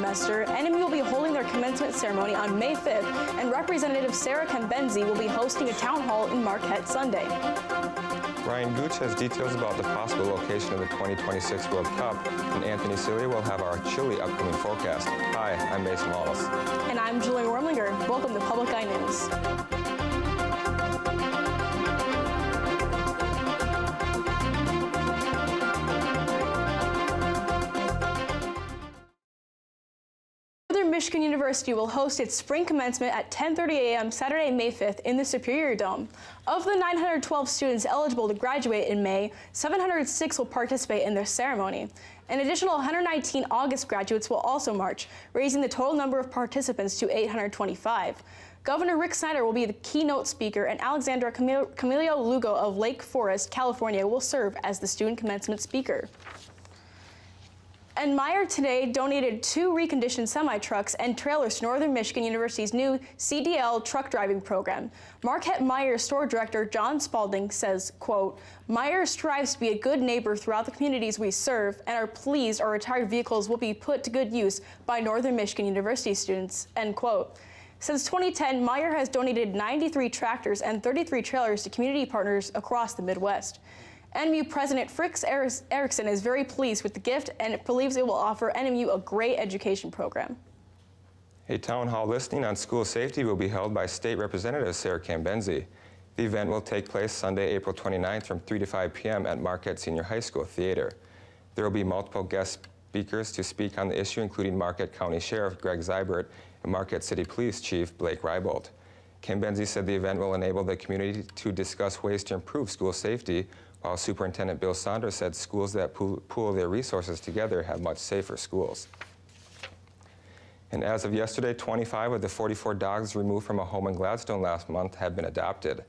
semester, NMU will be holding their commencement ceremony on May 5th, and Representative Sarah Cambenzi will be hosting a town hall in Marquette Sunday. Ryan Gooch has details about the possible location of the 2026 World Cup, and Anthony Celia will have our chilly upcoming forecast. Hi, I'm Mason Wallace. And I'm Julie Wormlinger. Welcome to Public Eye News. Michigan University will host its spring commencement at 10:30 a.m. Saturday, May 5th in the Superior Dome. Of the 912 students eligible to graduate in May, 706 will participate in their ceremony. An additional 119 August graduates will also march, raising the total number of participants to 825. Governor Rick Snyder will be the keynote speaker, and Alexandra Camilio Lugo of Lake Forest, California, will serve as the student commencement speaker. And Meyer today donated 2 reconditioned semi-trucks and trailers to Northern Michigan University's new CDL truck driving program. Marquette Meyer store director John Spalding says, quote, "Meyer strives to be a good neighbor throughout the communities we serve and are pleased our retired vehicles will be put to good use by Northern Michigan University students," end quote. Since 2010, Meyer has donated 93 tractors and 33 trailers to community partners across the Midwest. NMU President Fritz Erickson is very pleased with the gift and believes it will offer NMU a great education program. A town hall listening on school safety will be held by State Representative Sarah Cambenzi. The event will take place Sunday, April 29th from 3 to 5 p.m. at Marquette Senior High School Theater. There will be multiple guest speakers to speak on the issue, including Marquette County Sheriff Greg Zybert and Marquette City Police Chief Blake Rybold. Cambenzi said the event will enable the community to discuss ways to improve school safety, while Superintendent Bill Saunders said schools that pool their resources together have much safer schools. And as of yesterday, 25 of the 44 dogs removed from a home in Gladstone last month have been adopted.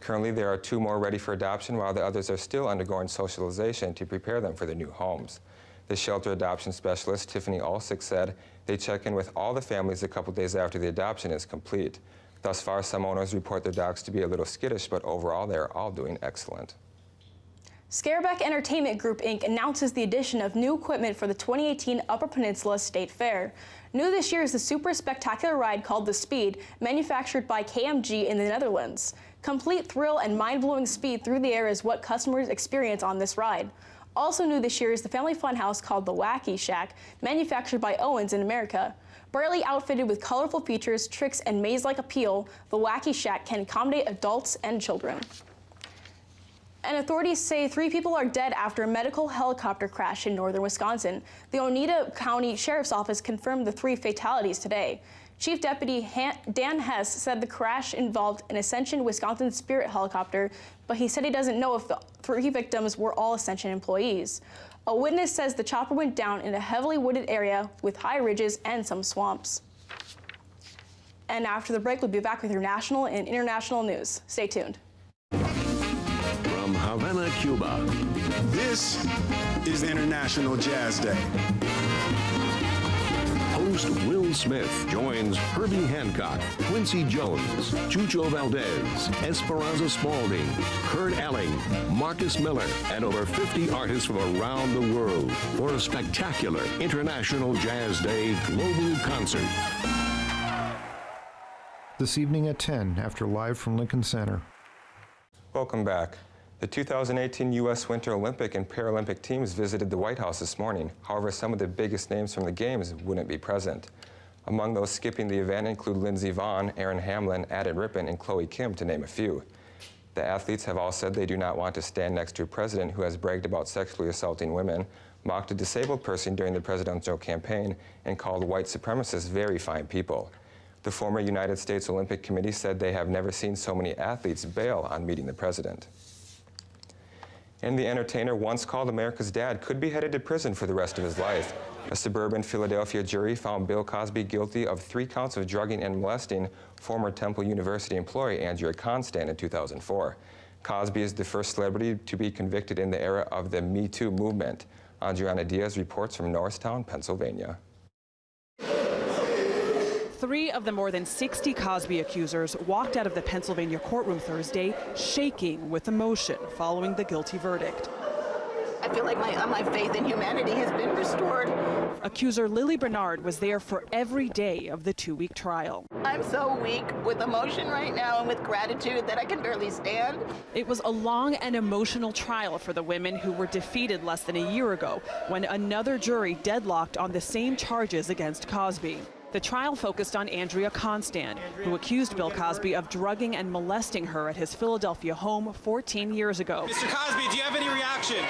Currently, there are 2 more ready for adoption, while the others are still undergoing socialization to prepare them for their new homes. The shelter adoption specialist, Tiffany Alsick, said they check in with all the families a couple days after the adoption is complete. Thus far, some owners report their dogs to be a little skittish, but overall, they are all doing excellent. Scareback Entertainment Group, Inc. announces the addition of new equipment for the 2018 Upper Peninsula State Fair. New this year is the super spectacular ride called The Speed, manufactured by KMG in the Netherlands. Complete thrill and mind-blowing speed through the air is what customers experience on this ride. Also new this year is the family funhouse called the Wacky Shack, manufactured by Owens in America. Brightly outfitted with colorful features, tricks, and maze-like appeal, the Wacky Shack can accommodate adults and children. And authorities say 3 people are dead after a medical helicopter crash in northern Wisconsin. The Oneida County Sheriff's Office confirmed the 3 fatalities today. Chief Deputy Dan Hess said the crash involved an Ascension Wisconsin Spirit helicopter, but he said he doesn't know if the 3 victims were all Ascension employees. A witness says the chopper went down in a heavily wooded area with high ridges and some swamps. And after the break, we'll be back with your national and international news. Stay tuned. From Havana, Cuba. This is International Jazz Day. Host Will Smith joins Herbie Hancock, Quincy Jones, Chucho Valdez, Esperanza Spalding, Kurt Elling, Marcus Miller, and over 50 artists from around the world for a spectacular International Jazz Day global concert. This evening at 10 after Live from Lincoln Center. Welcome back. The 2018 U.S. Winter Olympic and Paralympic teams visited the White House this morning. However, some of the biggest names from the Games wouldn't be present. Among those skipping the event include Lindsey Vonn, Aaron Hamlin, Adam Rippon, and Chloe Kim, to name a few. The athletes have all said they do not want to stand next to a president who has bragged about sexually assaulting women, mocked a disabled person during the presidential campaign, and called white supremacists very fine people. The former United States Olympic Committee said they have never seen so many athletes bail on meeting the president. And the entertainer once called America's Dad could be headed to prison for the rest of his life. A suburban Philadelphia jury found Bill Cosby guilty of 3 counts of drugging and molesting former Temple University employee Andrea Constand in 2004. Cosby is the first celebrity to be convicted in the era of the Me Too movement. Adriana Diaz reports from Norristown, Pennsylvania. 3 of the more than 60 Cosby accusers walked out of the Pennsylvania courtroom Thursday shaking with emotion following the guilty verdict. I feel like my faith in humanity has been restored. Accuser Lily Bernard was there for every day of the 2-week trial. I'm so weak with emotion right now and with gratitude that I can barely stand. It was a long and emotional trial for the women who were defeated less than a year ago when another jury deadlocked on the same charges against Cosby. The trial focused on Andrea Constand, who accused Bill Cosby of drugging and molesting her at his Philadelphia home 14 years ago. Mr. Cosby, do you have any reaction?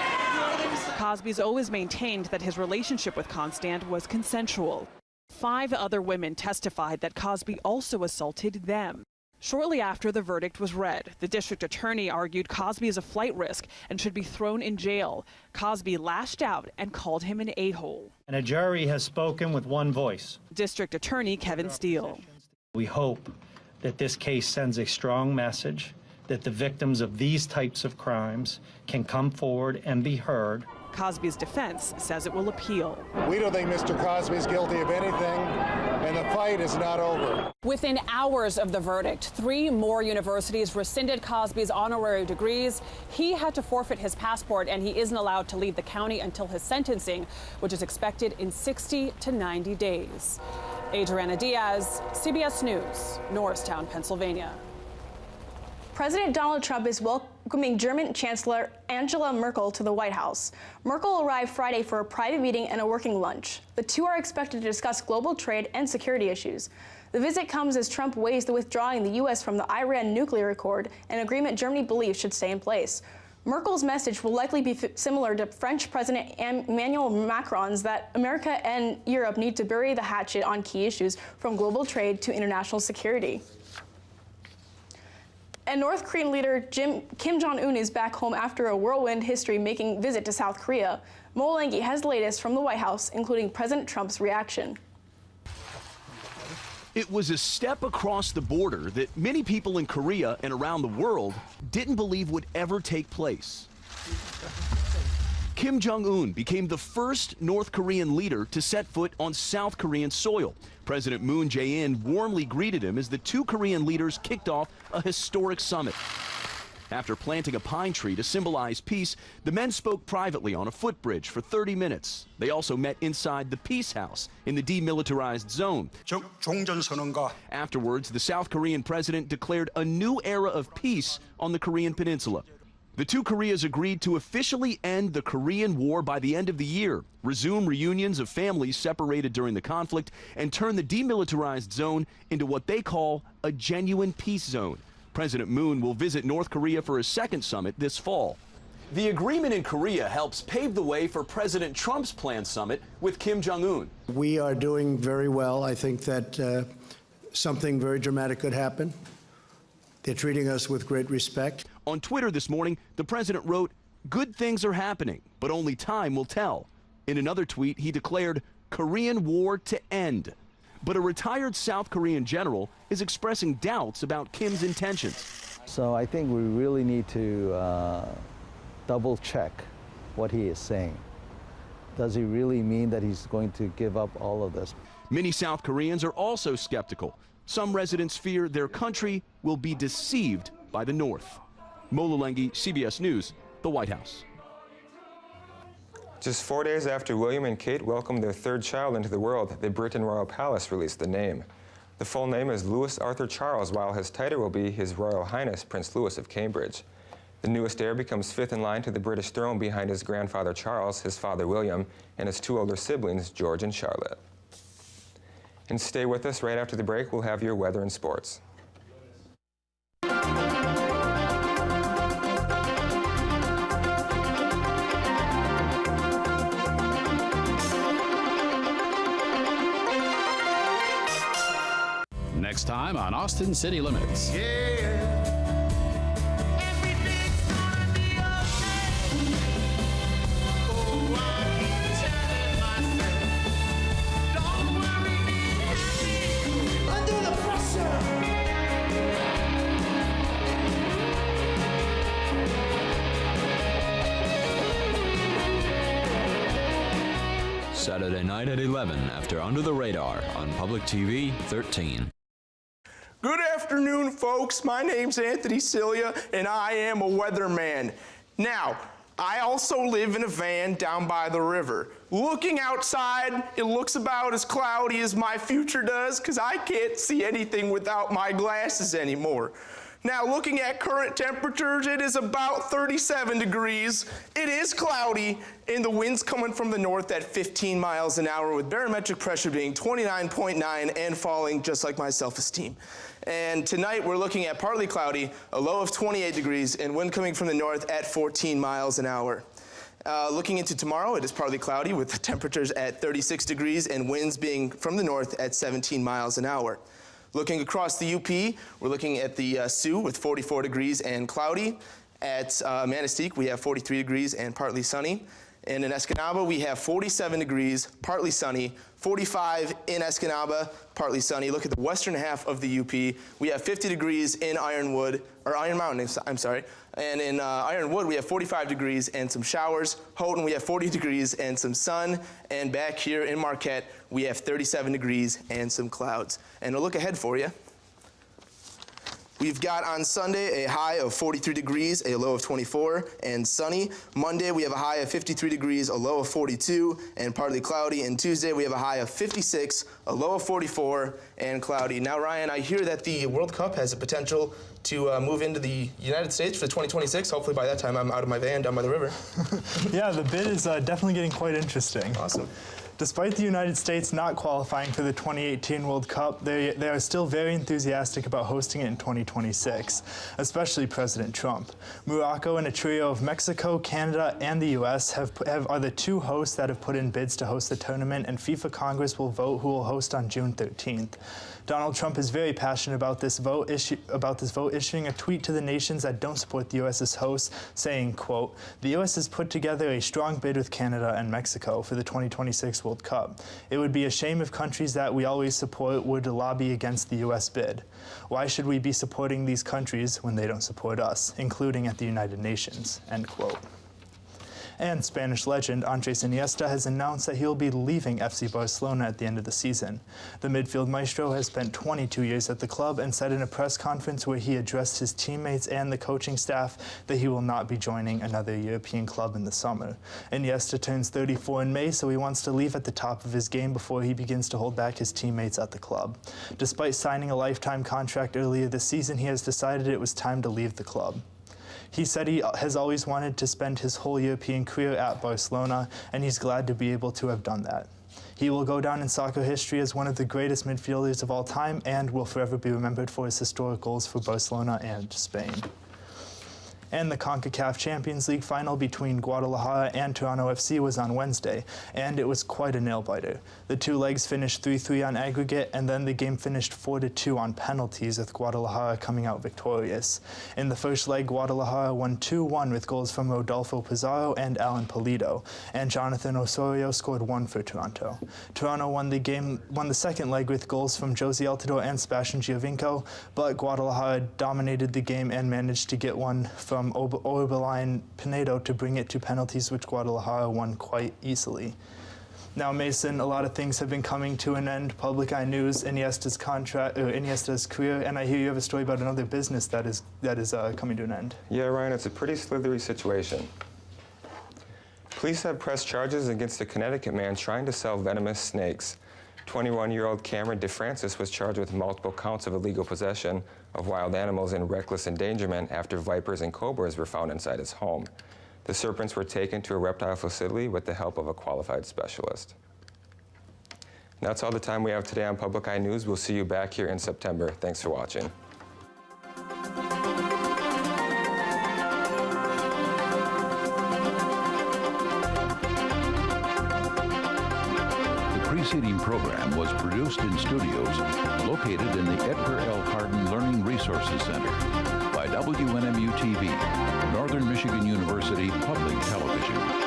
Cosby's always maintained that his relationship with Constand was consensual. 5 other women testified that Cosby also assaulted them. Shortly after the verdict was read, the district attorney argued Cosby is a flight risk and should be thrown in jail. Cosby lashed out and called him an a-hole. And a jury has spoken with one voice. District Attorney Kevin Steele. We hope that this case sends a strong message that the victims of these types of crimes can come forward and be heard. Cosby's defense says it will appeal. We don't think Mr. Cosby is guilty of anything, and the fight is not over. Within hours of the verdict, 3 more universities rescinded Cosby's honorary degrees. He had to forfeit his passport, and he isn't allowed to leave the county until his sentencing, which is expected in 60 to 90 days. Adriana Diaz, CBS News, Norristown, Pennsylvania. President Donald Trump is welcoming German Chancellor Angela Merkel to the White House. Merkel arrived Friday for a private meeting and a working lunch. The two are expected to discuss global trade and security issues. The visit comes as Trump weighs the withdrawing the U.S. from the Iran nuclear accord, an agreement Germany believes should stay in place. Merkel's message will likely be similar to French President Emmanuel Macron's that America and Europe need to bury the hatchet on key issues from global trade to international security. And North Korean leader Kim Jong-un is back home after a whirlwind history-making visit to South Korea. Mo Lengi has the latest from the White House, including President Trump's reaction. It was a step across the border that many people in Korea and around the world didn't believe would ever take place. Kim Jong-un became the first North Korean leader to set foot on South Korean soil. President Moon Jae-in warmly greeted him as the 2 Korean leaders kicked off a historic summit. After planting a pine tree to symbolize peace, the men spoke privately on a footbridge for 30 minutes. They also met inside the Peace House in the demilitarized zone. Afterwards, the South Korean president declared a new era of peace on the Korean peninsula. The 2 Koreas agreed to officially end the Korean War by the end of the year, resume reunions of families separated during the conflict, and turn the demilitarized zone into what they call a genuine peace zone. President Moon will visit North Korea for a second summit this fall. The agreement in Korea helps pave the way for President Trump's planned summit with Kim Jong-un. We are doing very well. I think that something very dramatic could happen. They're treating us with great respect. On Twitter this morning, the president wrote, "Good things are happening, but only time will tell." In another tweet, he declared, "Korean War to end." But a retired South Korean general is expressing doubts about Kim's intentions. So I think we really need to double check what he is saying. Does he really mean that he's going to give up all of this? Many South Koreans are also skeptical. Some residents fear their country will be deceived by the North. Mo Lengi, CBS News, the White House. Just 4 days after William and Kate welcomed their 3rd child into the world, the Britain Royal Palace released the name. The full name is Louis Arthur Charles, while his title will be His Royal Highness Prince Louis of Cambridge. The newest heir becomes 5th in line to the British throne behind his grandfather Charles, his father William, and his 2 older siblings, George and Charlotte. And stay with us. Right after the break, we'll have your weather and sports. Next time on Austin City Limits. Saturday night at 11 after Under the Radar on Public TV 13. Good afternoon, folks. My name's Anthony Cilia, and I am a weatherman. Now, I also live in a van down by the river. Looking outside, it looks about as cloudy as my future does because I can't see anything without my glasses anymore. Now, looking at current temperatures, it is about 37 degrees. It is cloudy, and the wind's coming from the north at 15 miles an hour with barometric pressure being 29.9 and falling just like my self-esteem. And tonight, we're looking at partly cloudy, a low of 28 degrees, and wind coming from the north at 14 miles an hour. Looking into tomorrow, it is partly cloudy with the temperatures at 36 degrees and winds being from the north at 17 miles an hour. Looking across the UP, we're looking at the Sioux with 44 degrees and cloudy. At Manistee, we have 43 degrees and partly sunny. And in Escanaba, we have 47 degrees, partly sunny, 45 in Escanaba, partly sunny. Look at the western half of the UP. We have 50 degrees in Iron Mountain, I'm sorry. And in Ironwood, we have 45 degrees and some showers. Houghton, we have 40 degrees and some sun. And back here in Marquette, we have 37 degrees and some clouds. And a look ahead for you. We've got on Sunday a high of 43 degrees, a low of 24, and sunny. Monday, we have a high of 53 degrees, a low of 42, and partly cloudy. And Tuesday, we have a high of 56, a low of 44, and cloudy. Now, Ryan, I hear that the World Cup has the potential to move into the United States for 2026. Hopefully by that time, I'm out of my van down by the river. Yeah, the bid is definitely getting quite interesting. Awesome. Despite the United States not qualifying for the 2018 World Cup, they are still very enthusiastic about hosting it in 2026, especially President Trump. Morocco and a trio of Mexico, Canada, and the U.S. are the two hosts that have put in bids to host the tournament, and FIFA Congress will vote who will host on June 13th. Donald Trump is very passionate about this vote, issuing a tweet to the nations that don't support the U.S. as host, saying, quote, "The U.S. has put together a strong bid with Canada and Mexico for the 2026 World Cup. It would be a shame if countries that we always support were to lobby against the U.S. bid. Why should we be supporting these countries when they don't support us, including at the United Nations?" End quote. And Spanish legend Andres Iniesta has announced that he'll be leaving FC Barcelona at the end of the season. The midfield maestro has spent 22 years at the club and said in a press conference where he addressed his teammates and the coaching staff that he will not be joining another European club in the summer. Iniesta turns 34 in May, so he wants to leave at the top of his game before he begins to hold back his teammates at the club. Despite signing a lifetime contract earlier this season, he has decided it was time to leave the club. He said he has always wanted to spend his whole European career at Barcelona, and he's glad to be able to have done that. He will go down in soccer history as one of the greatest midfielders of all time and will forever be remembered for his historic goals for Barcelona and Spain. And the CONCACAF Champions League final between Guadalajara and Toronto FC was on Wednesday, and it was quite a nail-biter. The two legs finished 3-3 on aggregate, and then the game finished 4-2 on penalties, with Guadalajara coming out victorious. In the first leg, Guadalajara won 2-1 with goals from Rodolfo Pizarro and Alan Pulido, and Jonathan Osorio scored 1 for Toronto. Toronto won the second leg with goals from Josie Altidore and Sebastian Giovinco, but Guadalajara dominated the game and managed to get one from Orbelín Pineda to bring it to penalties, which Guadalajara won quite easily. Now, Mason, a lot of things have been coming to an end. Public Eye News, Iniesta's career, and I hear you have a story about another business that is coming to an end. Yeah, Ryan, it's a pretty slithery situation. Police have pressed charges against a Connecticut man trying to sell venomous snakes. 21-year-old Cameron DeFrancis was charged with multiple counts of illegal possession of wild animals and reckless endangerment after vipers and cobras were found inside his home. The serpents were taken to a reptile facility with the help of a qualified specialist. And that's all the time we have today on Public Eye News. We'll see you back here in September. Thanks for watching. The preceding program was produced in studios located in the Edgar L. Hardin Learning Resources Center by WNMU-TV, Northern Michigan University Public Television.